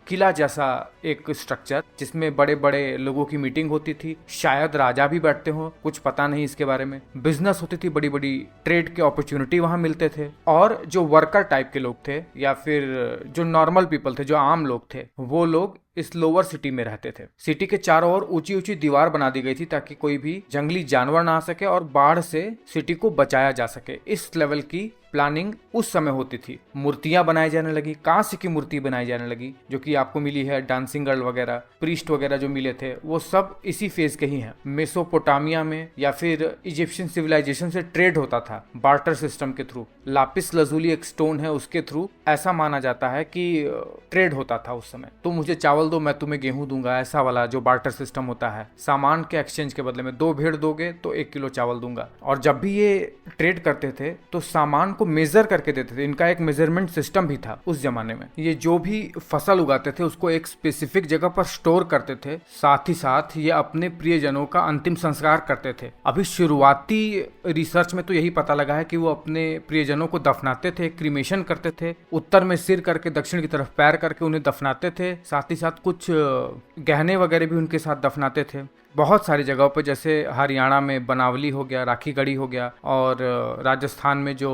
किला जैसा एक स्ट्रक्चर, जिसमें बड़े बड़े लोगों की मीटिंग होती थी। शायद राजा भी बैठते हो, कुछ पता नहीं इसके बारे में। बिजनेस होती थी, बड़ी बड़ी ट्रेड के अपॉर्चुनिटी वहां मिलते थे। और जो वर्कर टाइप के लोग थे या फिर जो नॉर्मल पीपल थे, जो आम लोग थे, वो लोग इस लोअर सिटी में रहते थे। सिटी के चारों ओर ऊंची ऊंची दीवार बना दी गई थी ताकि कोई भी जंगली जानवर ना आ सके और बाढ़ से सिटी को बचाया जा सके। इस लेवल की प्लानिंग उस समय होती थी। मूर्तियां बनाई जाने लगी, कांस्य की मूर्ति बनाई जाने लगी, जो कि आपको मिली है। डांसिंग गर्ल वगैरह, प्रीस्ट वगैरह जो मिले थे वो सब इसी फेज के ही हैं। मेसोपोटामिया में या फिर इजिप्शियन सिविलाइजेशन से ट्रेड होता था बार्टर सिस्टम के थ्रू। लापिस लजूली एक स्टोन है, उसके थ्रू ऐसा माना जाता है कि ट्रेड होता था उस समय। तुम मुझे चावल दो, मैं तुम्हें गेहूं दूंगा, ऐसा वाला जो बार्टर सिस्टम होता है। सामान के एक्सचेंज के बदले में 2 भेड़ दोगे तो 1 किलो चावल दूंगा। और जब भी ये ट्रेड करते थे तो सामान को मेजर करके देते थे। इनका एक मेजरमेंट सिस्टम भी था उस जमाने में। ये जो भी फसल उगाते थे उसको एक स्पेसिफिक जगह पर स्टोर करते थे। साथ ही साथ ये अपने प्रियजनों का अंतिम संस्कार करते थे। अभी शुरुआती रिसर्च में तो यही पता लगा है कि वो अपने प्रियजनों को दफनाते थे, क्रीमेशन करते थे, उत्तर में सिर करके दक्षिण की तरफ पैर करके उन्हें दफनाते थे। साथ ही साथ कुछ गहने वगैरह भी उनके साथ दफनाते थे। बहुत सारी जगहों पर, जैसे हरियाणा में बनावली हो गया, राखीगढ़ी हो गया, और राजस्थान में जो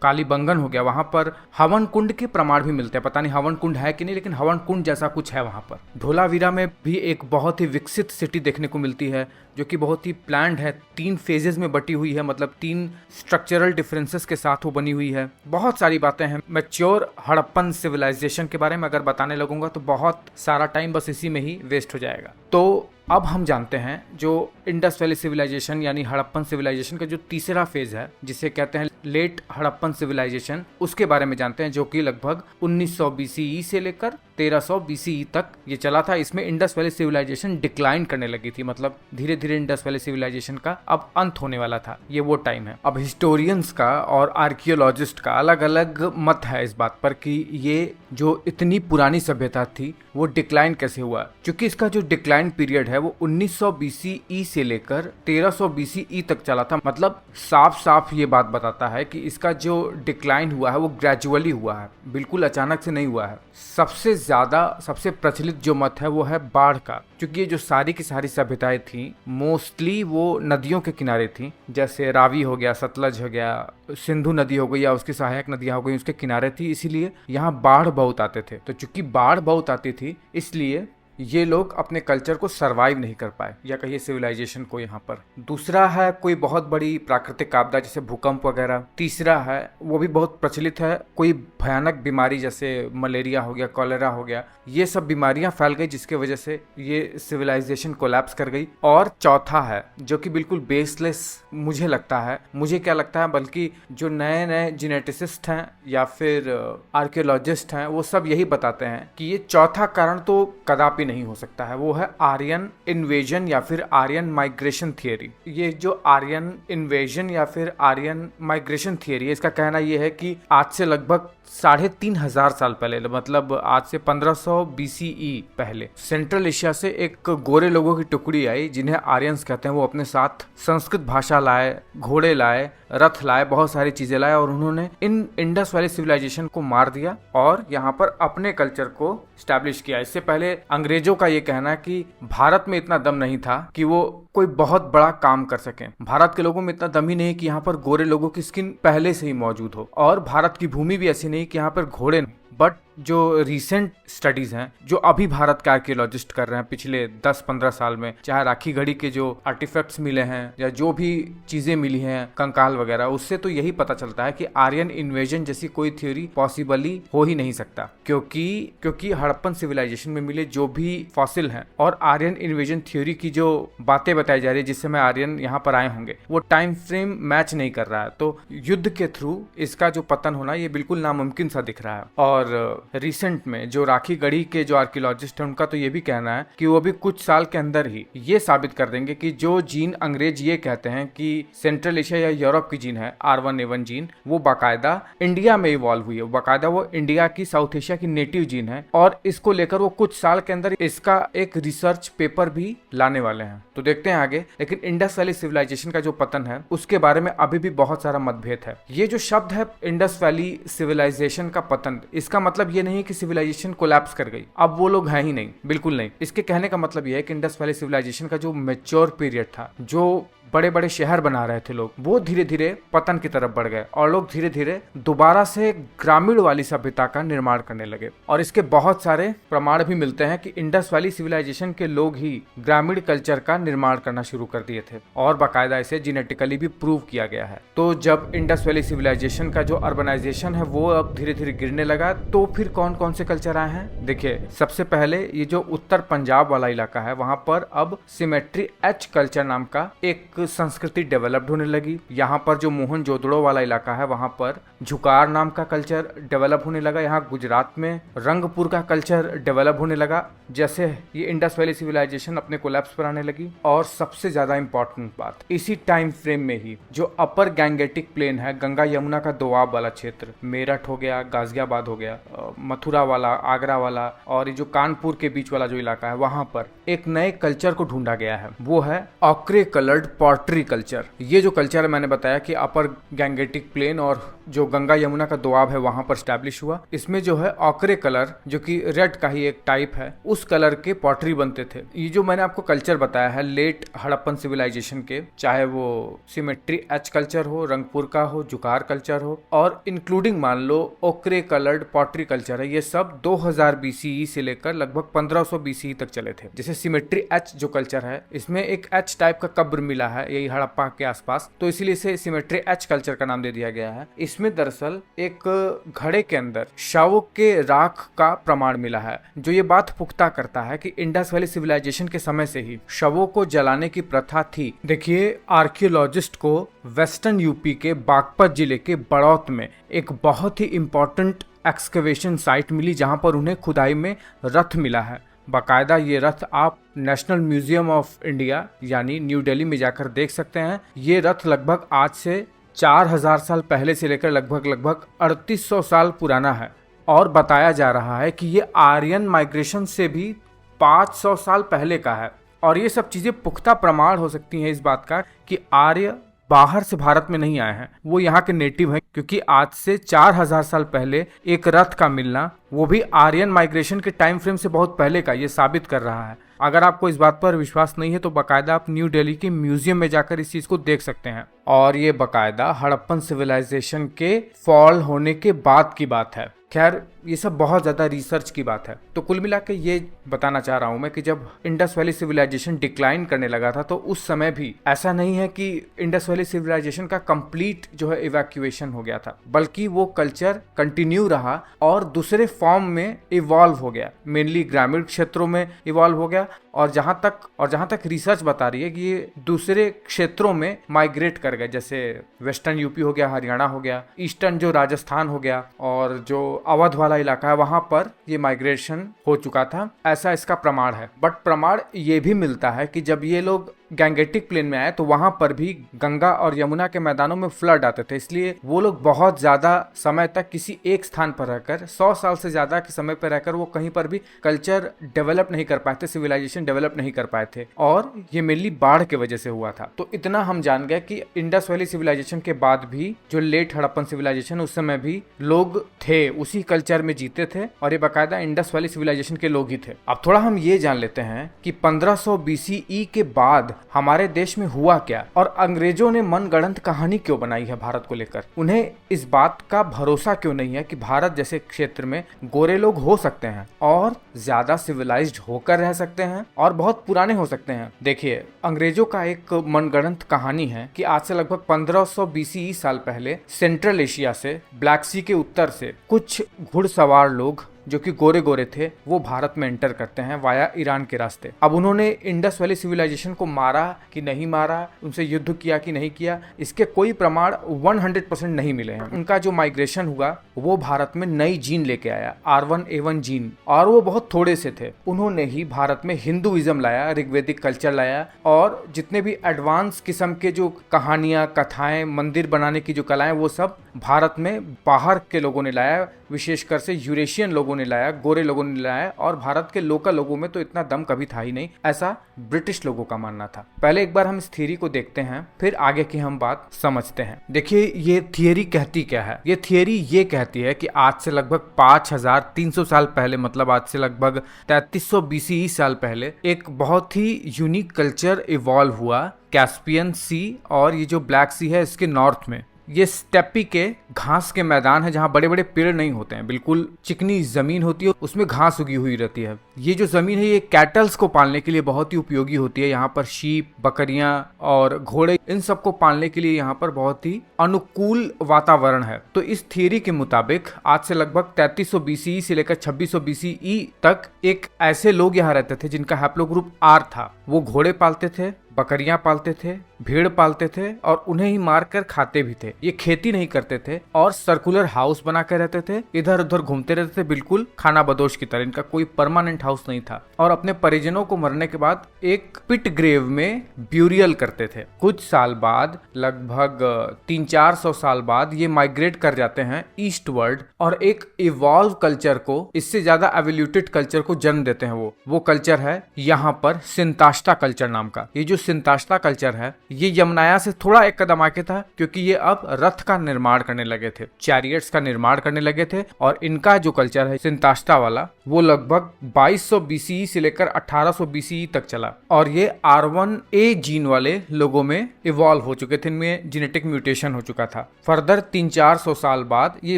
कालीबंगन हो गया, वहां पर हवन कुंड के प्रमाण भी मिलते हैं। पता नहीं हवन कुंड है कि नहीं, लेकिन हवन कुंड जैसा कुछ है वहां पर। धोलावीरा में भी एक बहुत ही विकसित सिटी देखने को मिलती है, जो कि बहुत ही प्लान्ड है, 3 फेजेस में बटी हुई है, मतलब 3 स्ट्रक्चरल डिफरेंसेस के साथ वो बनी हुई है। बहुत सारी बातें हैं मैच्योर हड़प्पन सिविलाइजेशन के बारे में। अगर बताने लगूंगा तो बहुत सारा टाइम बस इसी में ही वेस्ट हो जाएगा। तो अब हम जानते हैं जो इंडस वैली सिविलाइजेशन यानी हड़प्पन सिविलाइजेशन का जो तीसरा फेज है, जिसे कहते हैं लेट हड़प्पन सिविलाइजेशन, उसके बारे में जानते हैं, जो कि लगभग 1900 BCE से लेकर 1300 BCE तक ये चला था। इसमें इंडस वैली सिविलाइजेशन डिक्लाइन करने लगी थी, मतलब धीरे धीरे इंडस वैली सिविलाइजेशन का अब अंत होने वाला था। ये वो टाइम है। अब हिस्टोरियंस का और आर्कियोलॉजिस्ट का अलग अलग मत है इस बात पर कि ये जो इतनी पुरानी सभ्यता थी वो डिक्लाइन कैसे हुआ। क्योंकि इसका जो डिक्लाइन पीरियड है वो 1900 BCE से लेकर 1300 BCE तक चला था। मतलब साफ साफ ये बात बताता है कि इसका जो डिक्लाइन हुआ है वो ग्रेजुअली हुआ है, बिल्कुल अचानक से नहीं हुआ है। सबसे ज्यादा सबसे प्रचलित जो मत है वो है बाढ़ का। क्योंकि ये जो सारी की सारी सभ्यताएं थी मोस्टली वो नदियों के किनारे थी, जैसे रावी हो गया, सतलज हो गया, सिंधु नदी हो गई या उसकी सहायक नदियां हो गई, उसके किनारे थी, इसीलिए यहाँ बाढ़ बहुत आते थे। तो चूंकि बाढ़ बहुत आती थी इसलिए ये लोग अपने कल्चर को सरवाइव नहीं कर पाए, या कहिए सिविलाइजेशन को यहाँ पर। दूसरा है कोई बहुत बड़ी प्राकृतिक आपदा जैसे भूकंप वगैरह। तीसरा है, वो भी बहुत प्रचलित है, कोई भयानक बीमारी जैसे मलेरिया हो गया, कॉलेरा हो गया, ये सब बीमारियां फैल गई जिसके वजह से ये सिविलाइजेशन कोलैप्स कर गई। और चौथा है जो कि बिल्कुल बेसलेस मुझे लगता है, मुझे क्या लगता है, बल्कि जो नए नए जेनेटिसिस्ट हैं या फिर आर्कियोलॉजिस्ट हैं वो सब यही बताते हैं कि ये चौथा कारण तो कदापि नहीं नहीं हो सकता है, वो है आर्यन इन्वेजन या फिर आर्यन माइग्रेशन थियरी। ये जो आर्यन इन्वेजन या फिर आर्यन माइग्रेशन थियरी है, इसका कहना यह है कि आज से लगभग 3,500 साल पहले, मतलब आज से 1500 BCE पहले सेंट्रल एशिया से एक गोरे लोगों की टुकड़ी आई जिन्हें आर्यंस कहते हैं। वो अपने साथ संस्कृत भाषा लाए, घोड़े लाए, रथ लाए, बहुत सारी चीजें लाए और उन्होंने इन इंडस वैली सिविलाइजेशन को मार दिया और यहाँ पर अपने कल्चर को स्टैब्लिश किया। इससे पहले अंग्रेजों का ये कहना है कि भारत में इतना दम नहीं था कि वो कोई बहुत बड़ा काम कर सकें। भारत के लोगों में इतना दम ही नहीं कि यहाँ पर गोरे लोगों की स्किन पहले से ही मौजूद हो, और भारत की भूमि भी ऐसी नहीं कि यहाँ पर घोड़े नहीं। बट जो रिसेंट स्टडीज हैं, जो अभी भारत के आर्कियोलॉजिस्ट कर रहे हैं पिछले 10-15 साल में, चाहे राखी गढ़ी के जो आर्टिफैक्ट्स मिले हैं या जो भी चीजें मिली हैं, कंकाल वगैरह, उससे तो यही पता चलता है कि आर्यन इन्वेजन जैसी कोई थ्योरी पॉसिबली हो ही नहीं सकता, क्योंकि हड़प्पन सिविलाइजेशन में मिले जो भी फॉसिल हैं और आर्यन इन्वेजन थ्योरी की जो बातें बताई जा रही है जिससे में आर्यन यहाँ पर आए होंगे, वो टाइम फ्रेम मैच नहीं कर रहा है। तो युद्ध के थ्रू इसका जो पतन होना ये बिल्कुल नामुमकिन सा दिख रहा है। और रिसेंट में जो राखी गढ़ी के जो आर्कियोलॉजिस्ट हैं उनका तो ये भी कहना है कि वो भी कुछ साल के अंदर ही ये साबित कर देंगे कि जो जीन अंग्रेज ये कहते हैं कि सेंट्रल एशिया या यूरोप की जीन है, R1A1 जीन, वो बाकायदा इंडिया में इवॉल्व हुई है। बाकायदा वो इंडिया की, साउथ एशिया की नेटिव जीन है और इसको लेकर वो कुछ साल के अंदर इसका एक रिसर्च पेपर भी लाने वाले हैं। तो देखते हैं आगे। लेकिन इंडस वैली सिविलाइजेशन का जो पतन है उसके बारे में अभी भी बहुत सारा मतभेद है। ये जो शब्द है इंडस वैली सिविलाइजेशन का पतन, इसका मतलब ये नहीं कि सिविलाइजेशन कोलैप्स कर गई, अब वो लोग हैं ही नहीं, बिल्कुल नहीं। इसके कहने का मतलब ये है कि इंडस वैली सिविलाइजेशन का जो मैच्योर पीरियड था, जो बड़े बड़े शहर बना रहे थे लोग, वो धीरे धीरे पतन की तरफ बढ़ गए और लोग धीरे धीरे दोबारा से ग्रामीण वाली सभ्यता का निर्माण करने लगे। और इसके बहुत सारे प्रमाण भी मिलते हैं कि इंडस वैली सिविलाइजेशन के लोग ही ग्रामीण कल्चर का निर्माण करना शुरू कर दिए थे और बाकायदा इसे जेनेटिकली भी प्रूव किया गया है। तो जब इंडस वैली सिविलाइजेशन का जो अर्बनाइजेशन है वो अब धीरे धीरे गिरने लगा, तो फिर कौन कौन से कल्चर आए हैं? देखिए, सबसे पहले ये जो उत्तर पंजाब वाला इलाका है, वहां पर अब सिमेट्री एच कल्चर नाम का एक संस्कृति डेवलप्ड होने लगी। यहाँ पर जो मोहनजोदड़ो वाला इलाका है वहाँ पर झुकार नाम का कल्चर डेवलप होने लगा। यहाँ गुजरात में रंगपुर का कल्चर डेवलप होने लगा जैसे ये इंडस वैली सिविलाइजेशन अपने कोलैप्स पर आने लगी। और सबसे ज्यादा इंपॉर्टेंट बात, इसी टाइम फ्रेम में ही जो अपर गैंगेटिक प्लेन है, गंगा यमुना का दोआब वाला क्षेत्र, मेरठ हो गया, गाजियाबाद हो गया, मथुरा वाला, आगरा वाला और ये जो कानपुर के बीच वाला जो इलाका है, वहां पर एक नए कल्चर को ढूंढा गया है। वो है ऑक्रे कलर्ड पॉटरी कल्चर। ये जो कल्चर है, मैंने बताया कि अपर गैंगेटिक प्लेन और जो गंगा यमुना का दोआब है वहां पर स्टैब्लिश हुआ। इसमें जो है ऑक्रे कलर, जो कि रेड का ही एक टाइप है, उस कलर के पॉटरी बनते थे। ये जो मैंने आपको कल्चर बताया है लेट हड़प्पन सिविलाइजेशन के, चाहे वो सिमेट्री एच कल्चर हो, रंगपुर का हो, जुकार कल्चर हो और इंक्लूडिंग मान लो ओक्रे कलर्ड पॉटरी कल्चर है, ये सब 2000 BCE से लेकर लगभग 1500 BCE तक चले थे। जैसे सिमेट्री एच जो कल्चर है, इसमें एक एच टाइप का कब्र मिला है यही हड़प्पा के आसपास, तो इसीलिए इसे सिमेट्री एच कल्चर का नाम दे दिया गया है। इसमें दरअसल एक घड़े के अंदर शव के राख का प्रमाण मिला है, जो ये बात पुख्ता करता है कि इंडस वैली सिविलाइजेशन के समय से ही शवों को जलाने की प्रथा थी। देखिए, आर्कियोलॉजिस्ट को वेस्टर्न यूपी के बागपत जिले के बड़ौत में एक बहुत ही इंपॉर्टेंट एक्सकवेशन साइट मिली, जहां पर उन्हें खुदाई में रथ मिला है। बाकायदा ये रथ आप नेशनल म्यूजियम ऑफ इंडिया यानी न्यू दिल्ली में जाकर देख सकते हैं। ये रथ लगभग आज से 4000 साल पहले से लेकर लगभग 3800 साल पुराना है और बताया जा रहा है कि ये आर्यन माइग्रेशन से भी 500 साल पहले का है। और ये सब चीजें पुख्ता प्रमाण हो सकती हैं इस बात का कि आर्य बाहर से भारत में नहीं आए हैं, वो यहाँ के नेटिव हैं, क्योंकि आज से 4000 साल पहले एक रथ का मिलना, वो भी आर्यन माइग्रेशन के टाइम फ्रेम से बहुत पहले का, ये साबित कर रहा है। अगर आपको इस बात पर विश्वास नहीं है तो बाकायदा आप न्यू दिल्ली के म्यूजियम में जाकर इस चीज को देख सकते हैं। और ये बाकायदा हड़प्पन सिविलाइजेशन के फॉल होने के बाद की बात है। खैर, ये सब बहुत ज़्यादा रिसर्च की बात है। तो कुल मिला के ये बताना चाह रहा हूँ मैं कि जब इंडस वैली सिविलाइजेशन डिक्लाइन करने लगा था तो उस समय भी ऐसा नहीं है कि इंडस वैली सिविलाइजेशन का कंप्लीट जो है इवैक्यूएशन हो गया था, बल्कि वो कल्चर कंटिन्यू रहा और दूसरे फॉर्म में इवॉल्व हो गया। मेनली ग्रामीण क्षेत्रों में इवॉल्व हो गया और जहां तक रिसर्च बता रही है कि ये दूसरे क्षेत्रों में माइग्रेट कर गए, जैसे वेस्टर्न यूपी हो गया, हरियाणा हो गया, ईस्टर्न जो राजस्थान हो गया और जो अवध वाला इलाका है वहां पर ये माइग्रेशन हो चुका था, ऐसा इसका प्रमाण है। बट प्रमाण ये भी मिलता है कि जब ये लोग गैंगेटिक प्लेन में आए तो वहां पर भी गंगा और यमुना के मैदानों में फ्लड आते थे, इसलिए वो लोग बहुत ज्यादा समय तक किसी एक स्थान पर रहकर 100 साल से ज्यादा के समय पर रहकर वो कहीं पर भी कल्चर डेवलप नहीं कर पाए थे, सिविलाइजेशन डेवलप नहीं कर पाए थे, और ये मेनली बाढ़ के वजह से हुआ था। तो इतना हम जान गए कि इंडस वैली सिविलाइजेशन के बाद भी जो लेट हड़प्पन सिविलाइजेशन, उस समय भी लोग थे, उसी कल्चर में जीते थे और ये बाकायदा इंडस वैली सिविलाइजेशन के लोग ही थे। अब थोड़ा हम ये जान लेते हैं कि 1500 BCE के बाद हमारे देश में हुआ क्या और अंग्रेजों ने मनगढ़ंत कहानी क्यों बनाई है भारत को लेकर। उन्हें इस बात का भरोसा क्यों नहीं है कि भारत जैसे क्षेत्र में गोरे लोग हो सकते हैं और ज्यादा सिविलाइज्ड होकर रह सकते हैं और बहुत पुराने हो सकते हैं। देखिए, अंग्रेजों का एक मनगढ़ंत कहानी है कि आज से लगभग 1500 BCE साल पहले सेंट्रल एशिया से, ब्लैक सी के उत्तर से कुछ घुड़सवार लोग जो कि गोरे गोरे थे वो भारत में एंटर करते हैं वाया ईरान के रास्ते। अब उन्होंने इंडस वैली सिविलाइजेशन को मारा कि नहीं मारा, उनसे युद्ध किया कि नहीं किया, इसके कोई प्रमाण 100% नहीं मिले हैं। उनका जो माइग्रेशन हुआ वो भारत में नई जीन लेके आया, R1A1 जीन, और वो बहुत थोड़े से थे। उन्होंने ही भारत में हिंदुइज्म लाया, ऋग्वेदिक कल्चर लाया और जितने भी एडवांस किस्म के जो कहानियां, कथाएं, मंदिर बनाने की जो कलाएं, वो सब भारत में बाहर के लोगों ने लाया, विशेषकर से यूरेशियन लोगों ने लाया, गोरे लोगों ने लाया, और भारत के लोकल लोगों में तो इतना दम कभी था ही नहीं, ऐसा ब्रिटिश लोगों का मानना था। पहले एक बार हम इस थियरी को देखते हैं, फिर आगे की हम बात समझते हैं। देखिए, ये थियरी कहती क्या है? ये थियरी ये कहती है कि आज से लगभग 5300 साल पहले, मतलब आज से लगभग 3300 BCE साल पहले, एक बहुत ही यूनिक कल्चर इवॉल्व हुआ कैस्पियन सी और ये जो ब्लैक सी है इसके नॉर्थ में। ये स्टेपी के घास के मैदान है जहाँ बड़े बड़े पेड़ नहीं होते हैं, बिल्कुल चिकनी जमीन होती है, उसमें घास उगी हुई रहती है। ये जो जमीन है ये कैटल्स को पालने के लिए बहुत ही उपयोगी होती है। यहाँ पर शीप, बकरियां और घोड़े, इन सबको पालने के लिए यहाँ पर बहुत ही अनुकूल वातावरण है। तो इस थियरी के मुताबिक आज से लगभग 3300 BCE से लेकर 2600 BCE तक एक ऐसे लोग यहाँ रहते थे जिनका हैप्लोग्रुप R था। वो घोड़े पालते थे, बकरियां पालते थे, भेड़ पालते थे और उन्हें ही मारकर खाते भी थे। ये खेती नहीं करते थे और सर्कुलर हाउस बना कर रहते थे, इधर उधर घूमते रहते थे, बिल्कुल खाना बदोश की तरह। इनका कोई परमानेंट हाउस नहीं था और अपने परिजनों को मरने के बाद एक पिट ग्रेव में ब्यूरियल करते थे। कुछ साल बाद, लगभग 300-400 साल बाद, ये माइग्रेट कर जाते हैं ईस्टवर्ड और एक इवॉल्व कल्चर को, इससे ज्यादा एवोल्यूटेड कल्चर को जन्म देते हैं। वो कल्चर है यहाँ पर सिंताष्टा कल्चर नाम का। ये जो सिंताष्टा कल्चर है ये यमुनाया से थोड़ा एक कदम आगे था, क्योंकि ये अब रथ का निर्माण करने लगे थे, चैरियट्स का निर्माण करने लगे थे। और इनका जो कल्चर है सिंताष्टा वाला, वो लगभग 2200 BCE से लेकर 1800 BCE तक चला और ये R1A जीन वाले लोगों में इवॉल्व हो चुके थे, इनमें जेनेटिक म्यूटेशन हो चुका था। फर्दर 300-400 साल बाद, ये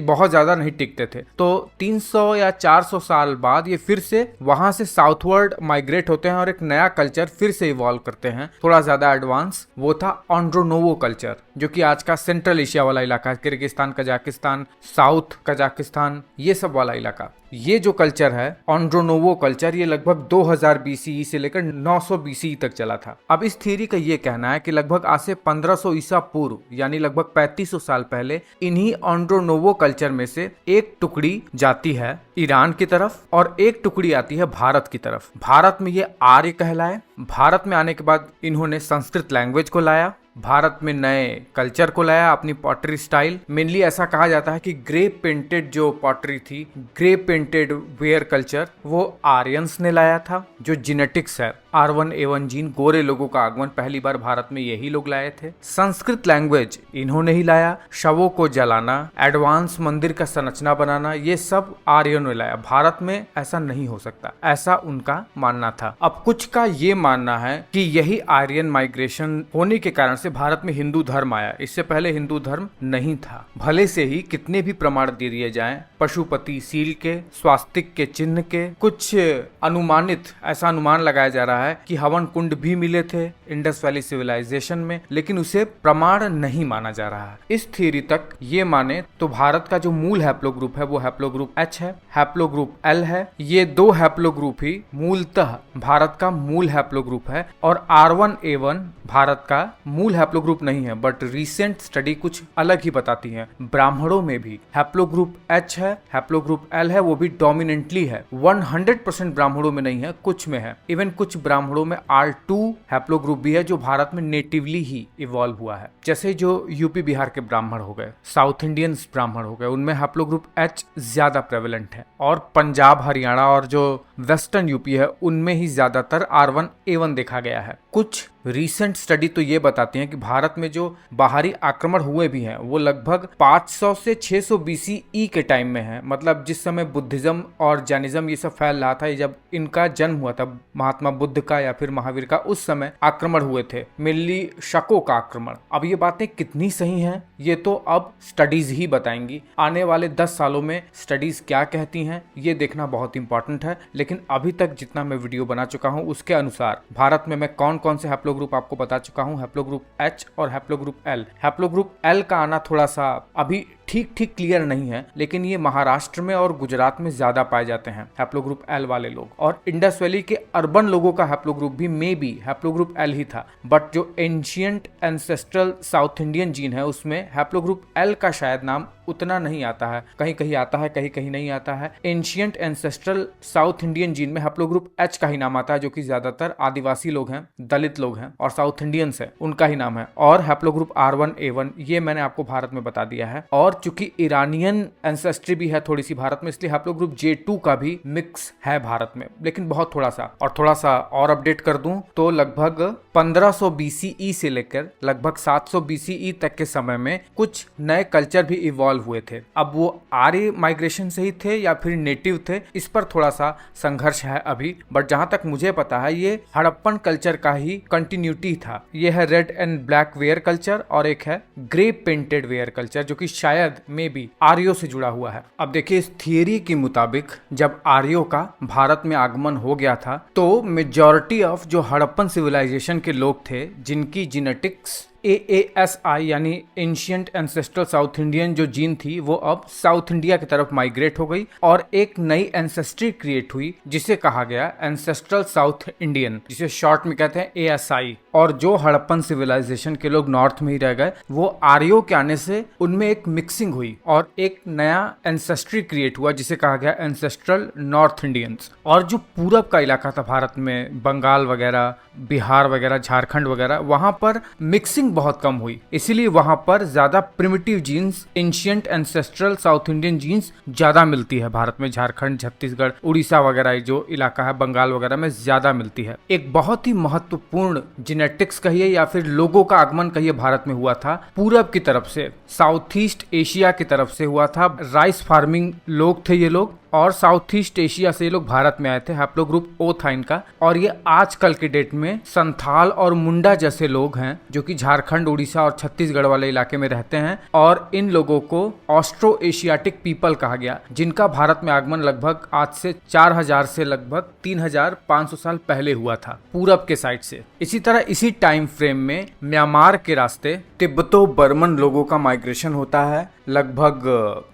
बहुत ज्यादा नहीं टिकते थे, तो 300 या 400 साल बाद ये फिर से वहां से साउथवर्ड माइग्रेट होते हैं और एक नया कल्चर फिर से इवॉल्व करते हैं, थोड़ा ज्यादा एडवांस। वो था एंड्रोनोवो कल्चर, जो कि आज का सेंट्रल एशिया वाला इलाका है, किर्गिस्तान, कजाकिस्तान, साउथ कजाकिस्तान, ये सब वाला इलाका। ये जो कल्चर है एंड्रोनोवो कल्चर, ये लगभग 2000 BCE से लेकर 900 BCE तक चला था। अब इस थ्योरी का ये कहना है कि लगभग आज से 1500 ईसा पूर्व, यानी लगभग 3500 साल पहले, इन्हीं एंड्रोनोवो कल्चर में से एक टुकड़ी जाती है ईरान की तरफ और एक टुकड़ी आती है भारत की तरफ। भारत में ये आर्य कहलाए। भारत में आने के बाद इन्होंने संस्कृत लैंग्वेज को लाया, भारत में नए कल्चर को लाया, अपनी पॉटरी स्टाइल। मेनली ऐसा कहा जाता है कि ग्रे पेंटेड जो पॉटरी थी, ग्रे पेंटेड वेयर कल्चर, वो आर्यंस ने लाया था। जो जेनेटिक्स है, R1A1 जीन, गोरे लोगों का आगमन पहली बार भारत में यही लोग लाए थे। संस्कृत लैंग्वेज इन्होंने ही लाया। शवों को जलाना, एडवांस मंदिर का संरचना बनाना, ये सब आर्यन ने लाया। भारत में ऐसा नहीं हो सकता, ऐसा उनका मानना था। अब कुछ का ये मानना है कि यही आर्यन माइग्रेशन होने के कारण से भारत में हिंदू धर्म आया। इससे पहले हिंदू धर्म नहीं था। भले से ही कितने भी प्रमाण दे दिए जाएं, पशुपति सील के, स्वास्तिक के चिन्ह के, कुछ अनुमानित, ऐसा अनुमान लगाया जा रहा है है कि हवन कुंड भी मिले थे इंडस वैली सिविलाइजेशन में, लेकिन उसे प्रमाण नहीं माना जा रहा है। इस थ्योरी तक ये माने तो भारत का जो मूल हैप्लोग्रुप है वो हैप्लोग्रुप H है, हैप्लोग्रुप L है। ये दो हैप्लोग्रुप ही मूलतः भारत का मूल हैप्लोग्रुप है और R1A1 भारत का मूल हैप्लोग्रुप नहीं है, बट रीसेंट स्टडी कुछ अलग ही बताती है। ब्राह्मणों में भी हैप्लोग्रुप H है, हैप्लोग्रुप L है, वो भी डोमिनेंटली है। 100% ब्राह्मणों में नहीं है, कुछ में है। इवन कुछ ब्राह्मणों में R2 हैप्लोग्रुप भी है जो भारत में नेटिवली ही इवॉल्व हुआ है। जैसे जो यूपी बिहार के ब्राह्मण हो गए, साउथ इंडियंस ब्राह्मण हो गए, उनमें हैप्लोग्रुप H ज्यादा प्रेवलेंट है। और पंजाब, हरियाणा और जो वेस्टर्न यूपी है उनमें ही ज्यादातर R1A1 देखा गया है। कुछ रीसेंट स्टडी तो ये बताती हैं कि भारत में जो बाहरी आक्रमण हुए भी हैं वो लगभग 500 से 600 BCE के टाइम में है। मतलब जिस समय बुद्धिज्म और जैनिज्म ये सब फैल रहा था, ये जब इनका जन्म हुआ था महात्मा बुद्ध का या फिर महावीर का, उस समय आक्रमण हुए थे, मेनली शकों का आक्रमण। अब ये बातें कितनी सही हैं ये तो अब स्टडीज ही बताएंगी। आने वाले 10 सालों में स्टडीज क्या कहती हैं ये देखना बहुत इंपॉर्टेंट है। लेकिन अभी तक जितना मैं वीडियो बना चुका हूँ उसके अनुसार भारत में मैं कौन कौन से हैप्लोग्रुप आपको बता चुका हूँ, हैप्लोग्रुप H और हैप्लोग्रुप L। हैप्लोग्रुप L का आना थोड़ा सा अभी ठीक क्लियर नहीं है, लेकिन ये महाराष्ट्र में और गुजरात में ज्यादा पाए जाते हैं हैप्लोग्रुप L वाले लोग। और इंडस वैली के अर्बन लोगों का हैप्लोग्रुप भी मे बी हैप्लोग्रुप L ही था, बट जो ancient ancestral South Indian gene है उसमें हैप्लोग्रुप L का शायद नाम उतना नहीं आता है, कहीं कहीं आता है, कहीं कहीं नहीं आता है। Ancient ancestral South Indian gene में हैप्लोग्रुप H का ही नाम आता है, जो कि ज्यादातर आदिवासी लोग हैं, दलित लोग हैं और साउथ इंडियंस है, उनका ही नाम है। और हैप्लोग्रुप R1A1 ये मैंने आपको भारत में बता दिया है। और चूंकि ईरानियन एंसेस्ट्री भी है थोड़ी सी भारत में, इसलिए हैप्लोग्रुप J2 का भी मिक्स है भारत में, लेकिन बहुत थोड़ा सा। और थोड़ा सा और अपडेट कर दूं तो लगभग 1500 BCE से लेकर लगभग 700 BCE तक के समय में कुछ नए कल्चर भी इवॉल्व हुए थे। अब वो आर्य माइग्रेशन से ही थे या फिर नेटिव थे, इस पर थोड़ा सा संघर्ष है अभी, बट जहां तक मुझे पता है ये हड़प्पन कल्चर का ही कंटिन्यूटी था। ये है red and black ware culture और एक है ग्रे पेंटेड वेयर कल्चर, जो कि शायद मे बी आर्यों से जुड़ा हुआ है। अब देखिए, इस थियरी के मुताबिक जब आर्यों का भारत में आगमन हो गया था तो मेजॉरिटी ऑफ जो हड़प्पन सिविलाइजेशन के लोग थे जिनकी जेनेटिक्स AASI यानी एंशियंट एंसेस्ट्रल साउथ इंडियन जो जीन थी वो अब साउथ इंडिया की तरफ माइग्रेट हो गई और एक नई एंसेस्ट्री क्रिएट हुई जिसे कहा गया एंसेस्ट्रल साउथ इंडियन, जिसे शॉर्ट में कहते हैं ASI। और जो हड़प्पन सिविलाइजेशन के लोग नॉर्थ में ही रह गए, वो आर्यों के आने से उनमें एक मिक्सिंग हुई और एक नया एंसेस्ट्री क्रिएट हुआ जिसे कहा गया एंसेस्ट्रल नॉर्थ इंडियंस। और जो पूरब का इलाका था भारत में, बंगाल वगैरह, बिहार वगैरह, झारखंड वगैरह, वहां पर मिक्सिंग बहुत कम हुई, इसीलिए वहां पर ज्यादा primitive genes, ancient ancestral South Indian genes ज्यादा मिलती है भारत में। झारखंड, छत्तीसगढ़, उड़ीसा वगैरह जो इलाका है, बंगाल वगैरह में ज्यादा मिलती है। एक बहुत ही महत्वपूर्ण जेनेटिक्स कहिए या फिर लोगों का आगमन कहिए भारत में हुआ था पूरब की तरफ से, साउथ ईस्ट एशिया की तरफ से हुआ था। राइस फार्मिंग लोग थे ये लोग और साउथ ईस्ट एशिया से ये लोग भारत में आए थे। हैप्लोग्रुप O था इनका। और ये आजकल के डेट में संथाल और मुंडा जैसे लोग हैं जो कि झारखंड, उड़ीसा और छत्तीसगढ़ वाले इलाके में रहते हैं। और इन लोगों को ऑस्ट्रो एशियाटिक पीपल कहा गया, जिनका भारत में आगमन लगभग आज से 4000 से लगभग 3500 साल पहले हुआ था पूरब के साइड से। इसी तरह इसी टाइम फ्रेम में म्यांमार के रास्ते तिब्बतो बर्मन लोगों का माइग्रेशन होता है लगभग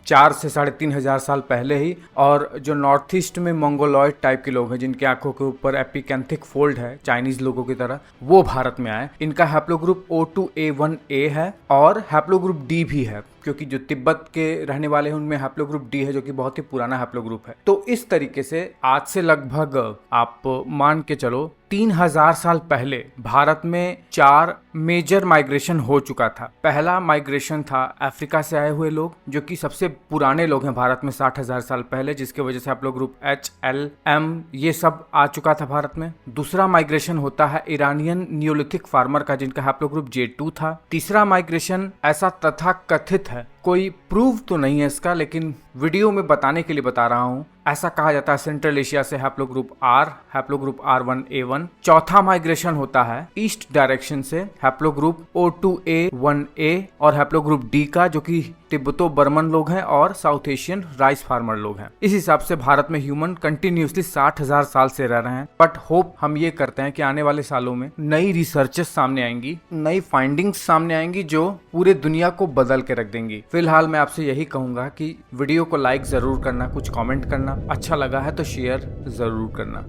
4 से 3500 साल पहले ही। और जो नॉर्थ ईस्ट में मंगोलॉयड टाइप के लोग हैं जिनकी आंखों के ऊपर एपिकेंथिक फोल्ड है चाइनीज लोगों की तरह, वो भारत में आए। इनका हैप्लोग्रुप O2A1A है और हैप्लोग्रुप D भी है, क्योंकि जो तिब्बत के रहने वाले हैं उनमें हैप्लोग्रुप D है जो कि बहुत ही पुराना हैप्लोग्रुप है। तो इस तरीके से आज से लगभग आप मान के चलो 3000 साल पहले भारत में 4 मेजर माइग्रेशन हो चुका था। पहला माइग्रेशन था अफ्रीका से आए हुए लोग, जो कि सबसे पुराने लोग हैं भारत में 60,000 साल पहले, जिसकी वजह से हैप्लोग्रुप H, L, M ये सब आ चुका था भारत में। दूसरा माइग्रेशन होता है ईरानियन नियोलिथिक फार्मर का, जिनका हैप्लोग्रुप J2 था। तीसरा माइग्रेशन ऐसा तथा कथित है कोई प्रूव तो नहीं है इसका, लेकिन वीडियो में बताने के लिए बता रहा हूँ। ऐसा कहा जाता है सेंट्रल एशिया से हैप्लोग्रुप R, हैप्लोग्रुप R1A1 चौथा माइग्रेशन होता है ईस्ट डायरेक्शन से हैप्लोग्रुप O2A1A और हैप्लोग्रुप D का, जो कि तिब्बतो बर्मन लोग हैं और साउथ एशियन राइस फार्मर लोग हैं। इस हिसाब से भारत में ह्यूमन कंटिन्यूसली 60,000 साल से रह रहे हैं। बट होप हम ये करते हैं कि आने वाले सालों में नई रिसर्चेस सामने आएंगी, नई फाइंडिंग्स सामने आएंगी जो पूरे दुनिया को बदल के रख देंगी। फिलहाल मैं आपसे यही कहूंगा कि वीडियो को लाइक जरूर करना, कुछ कमेंट करना, अच्छा लगा है तो शेयर जरूर करना।